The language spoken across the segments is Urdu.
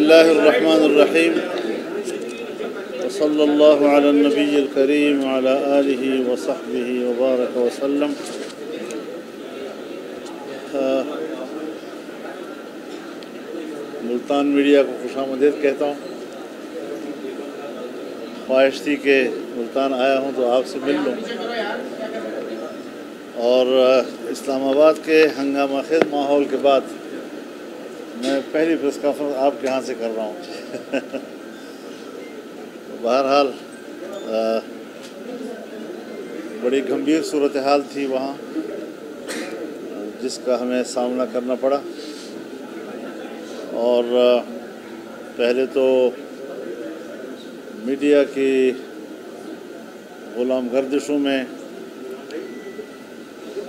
الله الرحمن الرحيم وصلى الله على النبي الكريم وعلى آله وصحبه وبارك وسلم. ملتان میڈیا کو خوش آمدید کہتا ہوں. خواہش تھی کہ ملتان آیا ہوں تو آپ سے مل لوں، اور اسلام آباد کے ہنگامہ خیز ماحول کے بعد میں پہلی پریس کانفرنس آپ کے ہاں سے کر رہا ہوں. بہرحال بڑی گھمبیر صورتحال تھی وہاں، جس کا ہمیں سامنا کرنا پڑا. اور پہلے تو میڈیا کی غلام گردشوں میں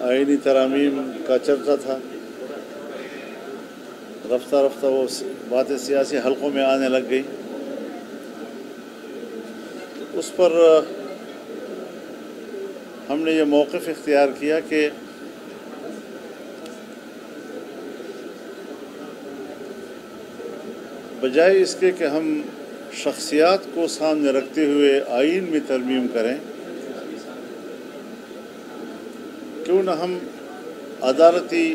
آئینی ترامیم کا چرچا تھا. رفتہ رفتہ وہ باتیں سیاسی حلقوں میں آنے لگ گئی. اس پر ہم نے یہ موقف اختیار کیا کہ بجائے اس کے کہ ہم شخصیات کو سامنے رکھتے ہوئے آئین میں ترمیم کریں، کیوں نہ ہم عدالتی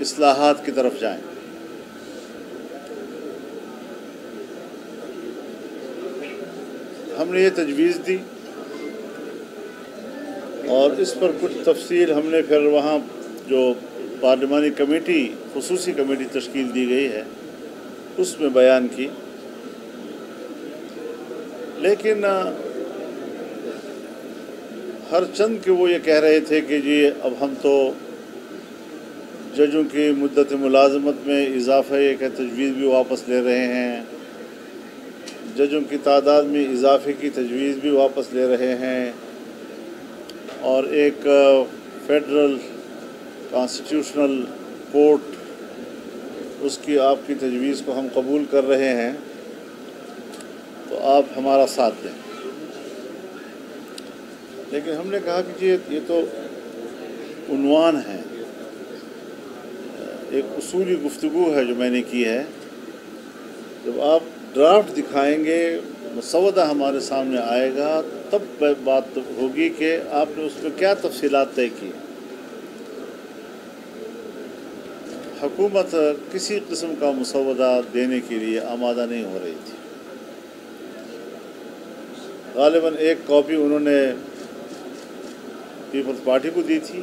اصلاحات کی طرف جائیں. ہم نے یہ تجویز دی اور اس پر کچھ تفصیل ہم نے پھر وہاں جو پارلیمانی کمیٹی، خصوصی کمیٹی تشکیل دی گئی ہے، اس میں بیان کی. لیکن ہر چند کے وہ یہ کہہ رہے تھے کہ جی اب ہم تو ججوں کی مدت ملازمت میں اضافے کا تجویز بھی واپس لے رہے ہیں، ججوں کی تعداد میں اضافے کی تجویز بھی واپس لے رہے ہیں، اور ایک فیڈرل کانسٹیٹیوشنل کورٹ، اس کی آپ کی تجویز کو ہم قبول کر رہے ہیں، تو آپ ہمارا ساتھ دیں. لیکن ہم نے کہا کہ یہ تو عنوان ہے، ایک اصولی گفتگو ہے جو میں نے کی ہے. جب آپ ڈرافٹ دکھائیں گے، مسودہ ہمارے سامنے آئے گا، تب بات ہوگی کہ آپ نے اس میں کیا تفصیلات طے کی. حکومت کسی قسم کا مسودہ دینے کے لیے آمادہ نہیں ہو رہی تھی. غالباً ایک کاپی انہوں نے پیپلز پارٹی کو دی تھی،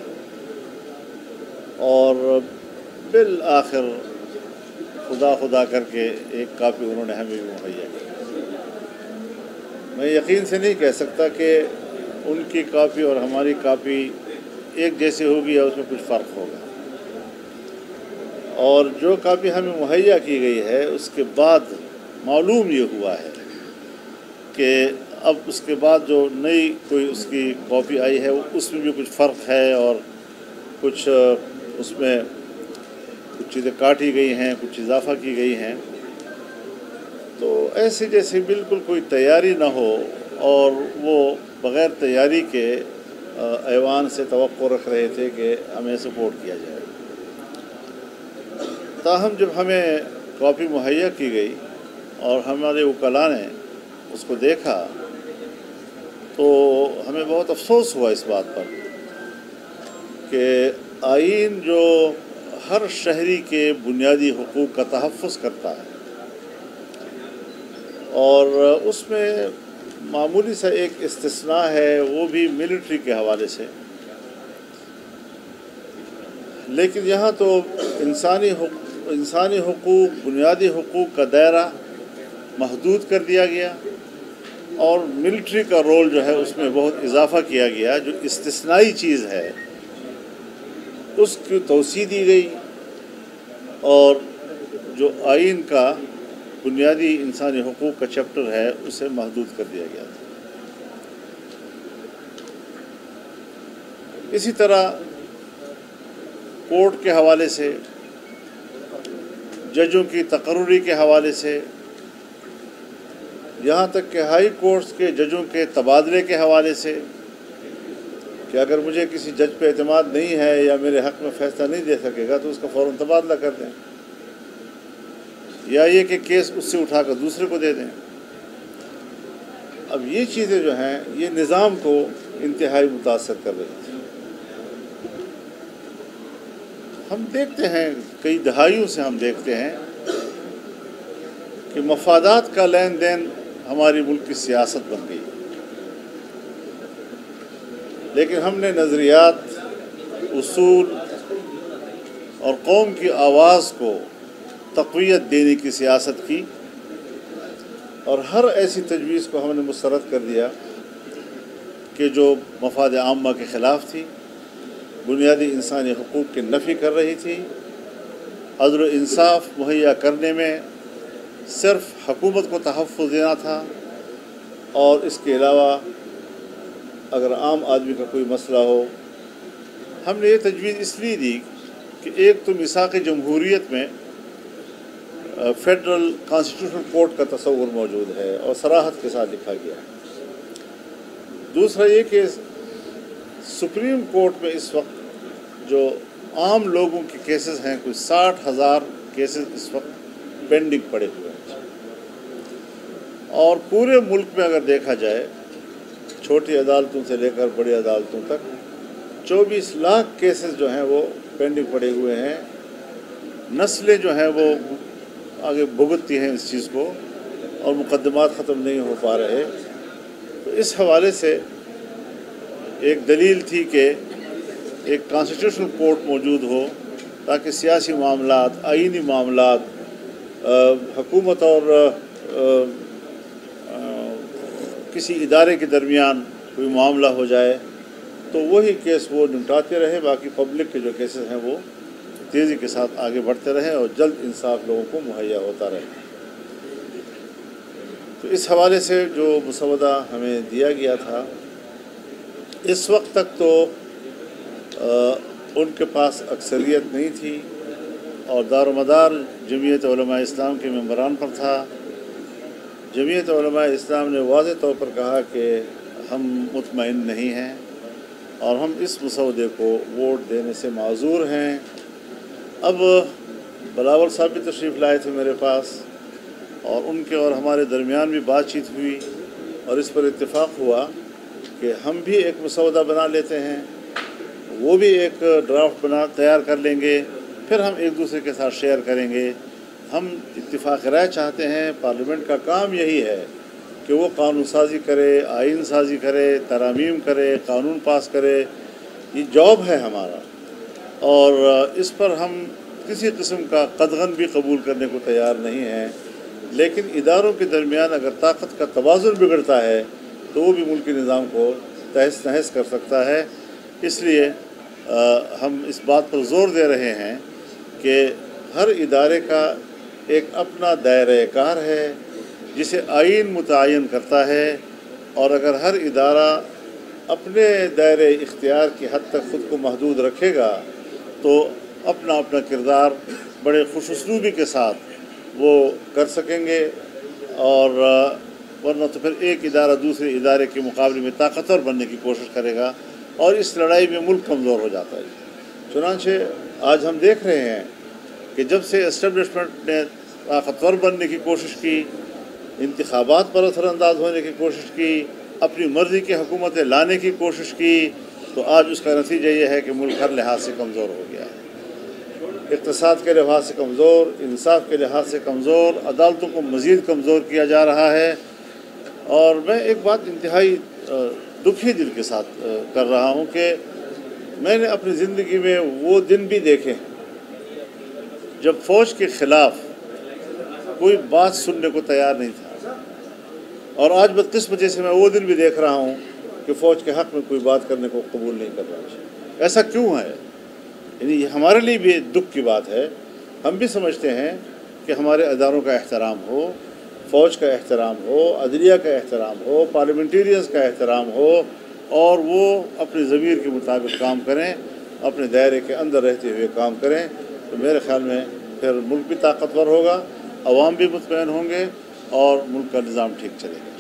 اور بالآخر خدا کر کے ایک کاپی انہوں نے ہمیں بھی مہیا کی. میں یقین سے نہیں کہہ سکتا کہ ان کی کاپی اور ہماری کاپی ایک جیسی ہوگی یا اس میں کچھ فرق ہوگا. اور جو کاپی ہمیں مہیا کی گئی ہے، اس کے بعد معلوم یہ ہوا ہے کہ اب اس کے بعد جو نئی کوئی اس کی کاپی آئی ہے، اس میں بھی کچھ فرق ہے، اور کچھ اس میں کچھ چیزیں کاٹی گئی ہیں، کچھ اضافہ کی گئی ہیں. تو ایسے جیسے بالکل کوئی تیاری نہ ہو، اور وہ بغیر تیاری کے ایوان سے توقع رکھ رہے تھے کہ ہمیں سپورٹ کیا جائے. تاہم جب ہمیں کاپی مہیا کی گئی اور ہمارے وکلاء نے اس کو دیکھا، تو ہمیں بہت افسوس ہوا اس بات پر کہ آئین جو ہر شہری کے بنیادی حقوق کا تحفظ کرتا ہے، اور اس میں معمولی سا ایک استثناء ہے، وہ بھی ملٹری کے حوالے سے. لیکن یہاں تو انسانی حقوق، بنیادی حقوق کا دائرہ محدود کر دیا گیا، اور ملٹری کا رول جو ہے اس میں بہت اضافہ کیا گیا. جو استثنائی چیز ہے اس کی توسیع دی گئی، اور جو آئین کا بنیادی انسانی حقوق کا چیپٹر ہے اسے محدود کر دیا گیا تھا. اسی طرح کورٹ کے حوالے سے، ججوں کی تقرری کے حوالے سے، یہاں تک کہ ہائی کورٹس کے ججوں کے تبادلے کے حوالے سے، کہ اگر مجھے کسی جج پہ اعتماد نہیں ہے یا میرے حق میں فیصلہ نہیں دے سکے گا تو اس کا فوراً تبادلہ کر دیں. یا یہ کہ کیس اس سے اٹھا کر دوسرے کو دے دیں۔ اب یہ چیزیں جو ہیں یہ نظام کو انتہائی متاثر کر رہی تھی۔ ہم دیکھتے ہیں کئی دہائیوں سے ہم دیکھتے ہیں کہ مفادات کا لین دین ہماری ملک کی سیاست بن گئی، لیکن ہم نے نظریات، اصول اور قوم کی آواز کو تقویت دینے کی سیاست کی، اور ہر ایسی تجویز کو ہم نے مسترد کر دیا کہ جو مفاد عامہ کے خلاف تھی، بنیادی انسانی حقوق کی نفی کر رہی تھی، عدل و انصاف مہیا کرنے میں صرف حکومت کو تحفظ دینا تھا، اور اس کے علاوہ اگر عام آدمی کا کوئی مسئلہ ہو۔ ہم نے یہ تجویز اس لیے دی کہ ایک تو میثاق جمہوریت میں فیڈرل کانسٹیٹیوشنل کورٹ کا تصور موجود ہے اور صراحت کے ساتھ لکھا گیا ہے۔ دوسرا یہ کہ سپریم کورٹ میں اس وقت جو عام لوگوں کے کیسز ہیں، کوئی 60,000 کیسز اس وقت پینڈنگ پڑے ہوئے ہیں، اور پورے ملک میں اگر دیکھا جائے چھوٹی عدالتوں سے لے کر بڑی عدالتوں تک 24 لاکھ کیسز جو ہیں وہ پینڈنگ پڑے ہوئے ہیں۔ نسلیں جو ہیں وہ آگے بھگتتی ہیں اس چیز کو، اور مقدمات ختم نہیں ہو پا رہے۔ تو اس حوالے سے ایک دلیل تھی کہ ایک کانسٹیٹیوشنل کورٹ موجود ہو تاکہ سیاسی معاملات، آئینی معاملات، حکومت اور کسی ادارے کے درمیان کوئی معاملہ ہو جائے تو وہی کیس وہ نمٹاتے رہے، باقی پبلک کے جو کیسز ہیں وہ تیزی کے ساتھ آگے بڑھتے رہے اور جلد انصاف لوگوں کو مہیا ہوتا رہے۔ تو اس حوالے سے جو مسودہ ہمیں دیا گیا تھا، اس وقت تک تو ان کے پاس اکثریت نہیں تھی، اور دار و مدار جمعیت علماء اسلام کے ممبران پر تھا۔ جمعیت علماء اسلام نے واضح طور پر کہا کہ ہم مطمئن نہیں ہیں اور ہم اس مسودے کو ووٹ دینے سے معذور ہیں۔ اب بلاول صاحب بھی تشریف لائے تھے میرے پاس، اور ان کے اور ہمارے درمیان بھی بات چیت ہوئی، اور اس پر اتفاق ہوا کہ ہم بھی ایک مسودہ بنا لیتے ہیں، وہ بھی ایک ڈرافٹ تیار کر لیں گے، پھر ہم ایک دوسرے کے ساتھ شیئر کریں گے۔ ہم اتفاق رائے چاہتے ہیں، پارلیمنٹ کا کام یہی ہے کہ وہ قانون سازی کرے، آئین سازی کرے، ترامیم کرے، قانون پاس کرے، یہ جاب ہے ہمارا، اور اس پر ہم کسی قسم کا قدغن بھی قبول کرنے کو تیار نہیں ہیں۔ لیکن اداروں کے درمیان اگر طاقت کا توازن بگڑتا ہے تو وہ بھی ملکی نظام کو تہس نہس کر سکتا ہے۔ اس لیے ہم اس بات پر زور دے رہے ہیں کہ ہر ادارے کا ایک اپنا دائرۂ کار ہے جسے آئین متعین کرتا ہے، اور اگر ہر ادارہ اپنے دائرۂ اختیار کی حد تک خود کو محدود رکھے گا تو اپنا اپنا کردار بڑے خوش اسلوبی کے ساتھ وہ کر سکیں گے، اور ورنہ تو پھر ایک ادارہ دوسرے ادارے کے مقابلے میں طاقتور بننے کی کوشش کرے گا، اور اس لڑائی میں ملک کمزور ہو جاتا ہے۔ چنانچہ آج ہم دیکھ رہے ہیں کہ جب سے اسٹیبلشمنٹ نے طاقتور بننے کی کوشش کی، انتخابات پر اثر انداز ہونے کی کوشش کی، اپنی مرضی کی حکومتیں لانے کی کوشش کی، تو آج اس کا نتیجہ یہ ہے کہ ملک ہر لحاظ سے کمزور ہو گیا ہے۔ اقتصاد کے لحاظ سے کمزور، انصاف کے لحاظ سے کمزور، عدالتوں کو مزید کمزور کیا جا رہا ہے۔ اور میں ایک بات انتہائی دکھی دل کے ساتھ کر رہا ہوں کہ میں نے اپنی زندگی میں وہ دن بھی دیکھے جب فوج کے خلاف کوئی بات سننے کو تیار نہیں تھا، اور آج بدقسمتی سے میں وہ دن بھی دیکھ رہا ہوں کہ فوج کے حق میں کوئی بات کرنے کو قبول نہیں کر رہا۔ ایسا کیوں ہے؟ یعنی یہ ہمارے لیے بھی دکھ کی بات ہے۔ ہم بھی سمجھتے ہیں کہ ہمارے اداروں کا احترام ہو، فوج کا احترام ہو، عدلیہ کا احترام ہو، پارلیمنٹیرینز کا احترام ہو، اور وہ اپنے ضمیر کے مطابق کام کریں، اپنے دائرے کے اندر رہتے ہوئے کام کریں، تو میرے خیال میں پھر ملک بھی طاقتور ہوگا، عوام بھی مطمئن ہوں گے، اور ملک کا نظام ٹھیک چلے گا۔